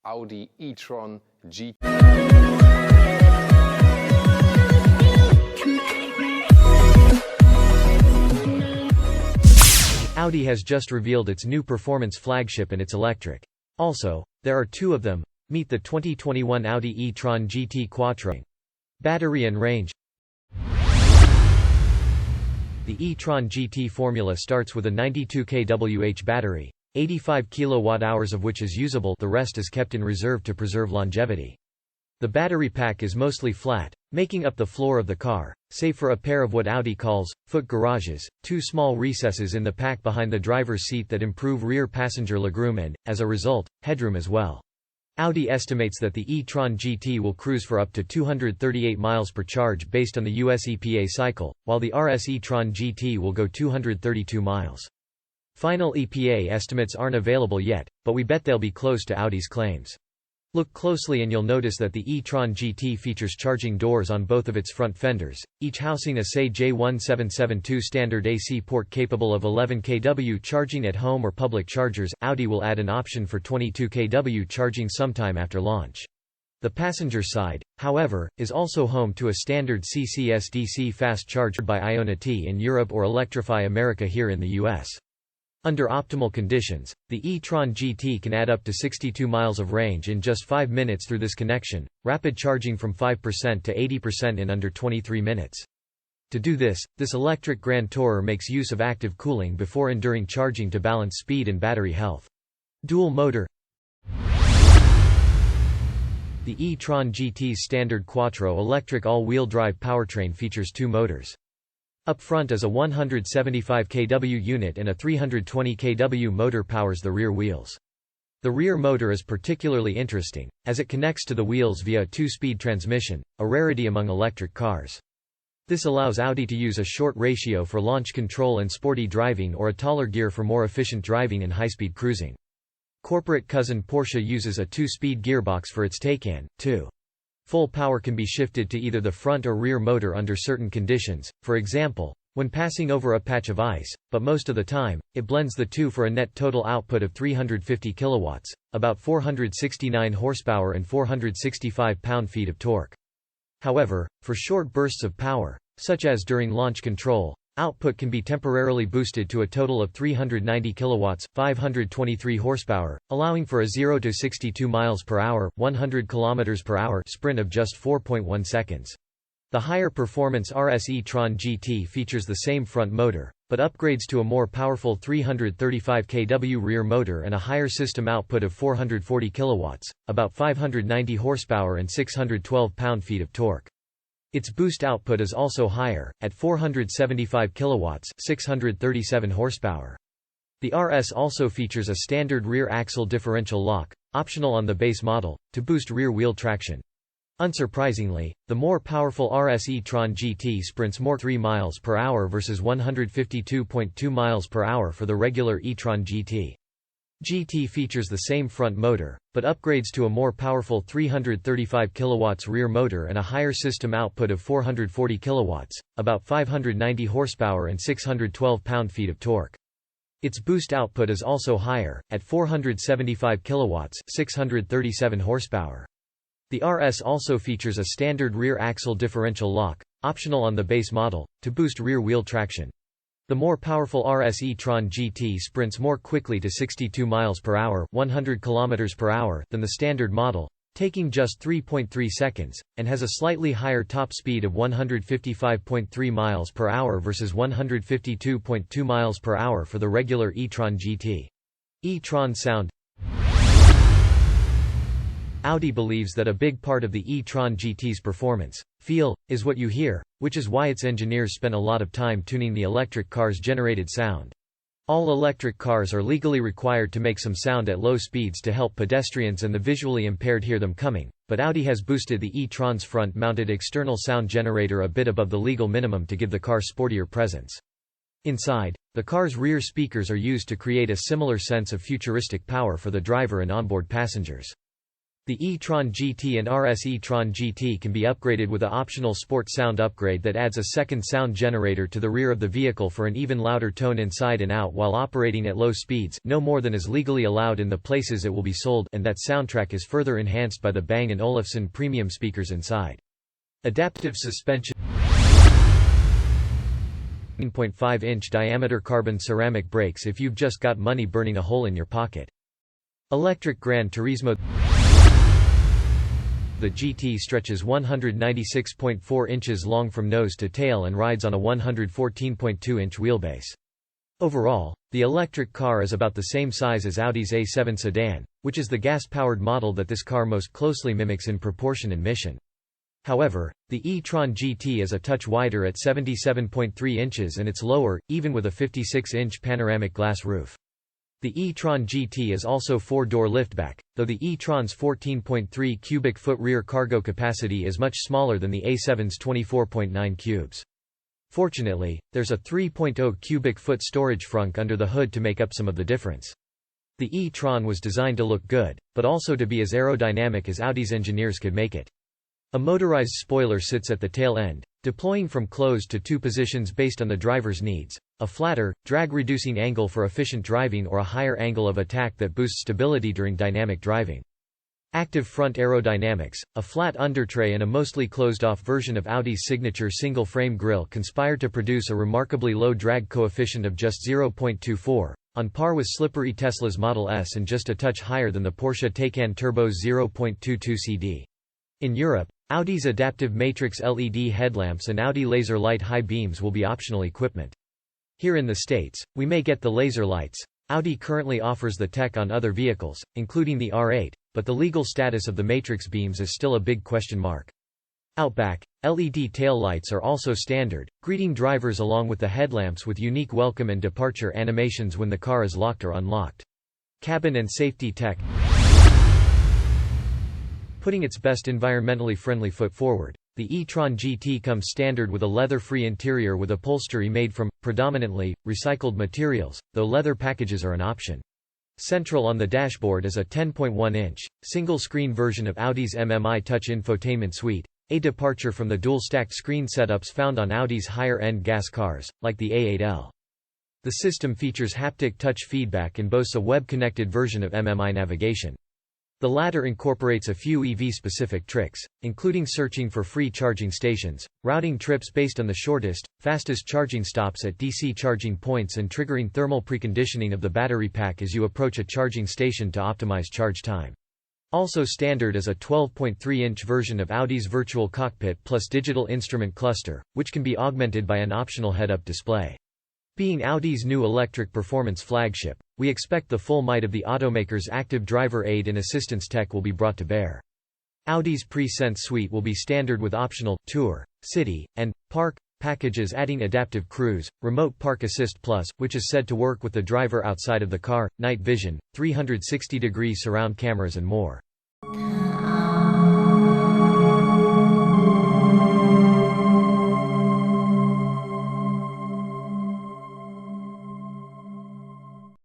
Audi E-Tron GT. Audi has just revealed its new performance flagship and it's electric. Also, there are two of them. Meet the 2021 Audi E-Tron GT Quattro. Battery and range. The E-Tron GT formula starts with a 92 kWh battery, 85 kWh of which is usable, the rest is kept in reserve to preserve longevity. The battery pack is mostly flat, making up the floor of the car, save for a pair of what Audi calls foot garages, two small recesses in the pack behind the driver's seat that improve rear passenger legroom and, as a result, headroom as well. Audi estimates that the e-tron GT will cruise for up to 238 miles per charge based on the US EPA cycle, while the RS e-tron GT will go 232 miles. Final EPA estimates aren't available yet, but we bet they'll be close to Audi's claims. Look closely and you'll notice that the e-tron GT features charging doors on both of its front fenders, each housing a SAE J1772 standard AC port capable of 11 kW charging at home or public chargers. Audi will add an option for 22 kW charging sometime after launch. The passenger side, however, is also home to a standard CCS-DC fast charger by Iona T in Europe or Electrify America here in the US. Under optimal conditions, the e-tron GT can add up to 62 miles of range in just 5 minutes through this connection, rapid charging from 5% to 80% in under 23 minutes. To do this, this electric Grand Tourer makes use of active cooling before and during charging to balance speed and battery health. Dual motor. The e-tron GT's standard Quattro electric all-wheel drive powertrain features two motors. Up front is a 175 kW unit and a 320 kW motor powers the rear wheels. The rear motor is particularly interesting, as it connects to the wheels via a two-speed transmission, a rarity among electric cars. This allows Audi to use a short ratio for launch control and sporty driving or a taller gear for more efficient driving and high-speed cruising. Corporate cousin Porsche uses a two-speed gearbox for its Taycan, too. Full power can be shifted to either the front or rear motor under certain conditions, for example, when passing over a patch of ice, but most of the time, it blends the two for a net total output of 350 kilowatts, about 469 horsepower and 465 pound-feet of torque. However, for short bursts of power, such as during launch control, output can be temporarily boosted to a total of 390 kilowatts, 523 horsepower, allowing for a 0 to 62 miles per hour, 100 kilometers per hour sprint of just 4.1 seconds. The higher performance RS e-tron GT features the same front motor, but upgrades to a more powerful 335 kW rear motor and a higher system output of 440 kilowatts, about 590 horsepower and 612 pound-feet of torque. Its boost output is also higher, at 475 kilowatts, 637 horsepower. The RS also features a standard rear axle differential lock, optional on the base model, to boost rear wheel traction. Unsurprisingly, the more powerful RS e-tron GT sprints more 3 miles per hour versus 152.2 miles per hour for the regular e-tron GT. GT features the same front motor, but upgrades to a more powerful 335 kilowatts rear motor and a higher system output of 440 kilowatts, about 590 horsepower and 612 pound-feet of torque. Its boost output is also higher, at 475 kilowatts, 637 horsepower. The RS also features a standard rear axle differential lock, optional on the base model, to boost rear wheel traction. The more powerful RS e-tron GT sprints more quickly to 62 miles per hour, 100 kilometers per hour than the standard model, taking just 3.3 seconds, and has a slightly higher top speed of 155.3 miles per hour versus 152.2 miles per hour for the regular e-tron GT. E-tron sound. Audi believes that a big part of the e-tron GT's performance, feel, is what you hear, which is why its engineers spent a lot of time tuning the electric car's generated sound. All electric cars are legally required to make some sound at low speeds to help pedestrians and the visually impaired hear them coming, but Audi has boosted the e-tron's front-mounted external sound generator a bit above the legal minimum to give the car sportier presence. Inside, the car's rear speakers are used to create a similar sense of futuristic power for the driver and onboard passengers. The E-Tron GT and RS E-Tron GT can be upgraded with a optional sport sound upgrade that adds a second sound generator to the rear of the vehicle for an even louder tone inside and out while operating at low speeds, no more than is legally allowed in the places it will be sold, and that soundtrack is further enhanced by the Bang & Olufsen premium speakers inside. Adaptive suspension, 9.5-inch diameter carbon ceramic brakes if you've just got money burning a hole in your pocket. Electric Gran Turismo. The GT stretches 196.4 inches long from nose to tail and rides on a 114.2-inch wheelbase. Overall, the electric car is about the same size as Audi's A7 sedan, which is the gas-powered model that this car most closely mimics in proportion and mission. However, the e-tron GT is a touch wider at 77.3 inches and it's lower, even with a 56-inch panoramic glass roof. The e-tron GT is also 4-door liftback, though the e-tron's 14.3 cubic foot rear cargo capacity is much smaller than the A7's 24.9 cubes. Fortunately, there's a 3.0 cubic foot storage frunk under the hood to make up some of the difference. The e-tron was designed to look good, but also to be as aerodynamic as Audi's engineers could make it. A motorized spoiler sits at the tail end, deploying from closed to two positions based on the driver's needs: a flatter, drag-reducing angle for efficient driving or a higher angle of attack that boosts stability during dynamic driving. Active front aerodynamics, a flat undertray and a mostly closed-off version of Audi's signature single-frame grille conspire to produce a remarkably low drag coefficient of just 0.24, on par with slippery Tesla's Model S and just a touch higher than the Porsche Taycan Turbo's 0.22 CD. In Europe, Audi's adaptive matrix LED headlamps and Audi laser light high beams will be optional equipment. Here in the States, we may get the laser lights. Audi currently offers the tech on other vehicles, including the R8, but the legal status of the matrix beams is still a big question mark. Outback, LED taillights are also standard, greeting drivers along with the headlamps with unique welcome and departure animations when the car is locked or unlocked. Cabin and safety tech, putting its best environmentally friendly foot forward. The e-tron GT comes standard with a leather-free interior with upholstery made from, predominantly, recycled materials, though leather packages are an option. Central on the dashboard is a 10.1-inch, single-screen version of Audi's MMI Touch infotainment suite, a departure from the dual-stacked screen setups found on Audi's higher-end gas cars, like the A8L. The system features haptic touch feedback and boasts a web-connected version of MMI navigation. The latter incorporates a few EV-specific tricks, including searching for free charging stations, routing trips based on the shortest, fastest charging stops at DC charging points and triggering thermal preconditioning of the battery pack as you approach a charging station to optimize charge time. Also standard is a 12.3-inch version of Audi's virtual cockpit plus digital instrument cluster, which can be augmented by an optional head-up display. Being Audi's new electric performance flagship, we expect the full might of the automaker's active driver aid and assistance tech will be brought to bear. Audi's Pre-Sense suite will be standard with optional Tour, City, and Park packages adding Adaptive Cruise, Remote Park Assist Plus, which is said to work with the driver outside of the car, night vision, 360-degree surround cameras and more.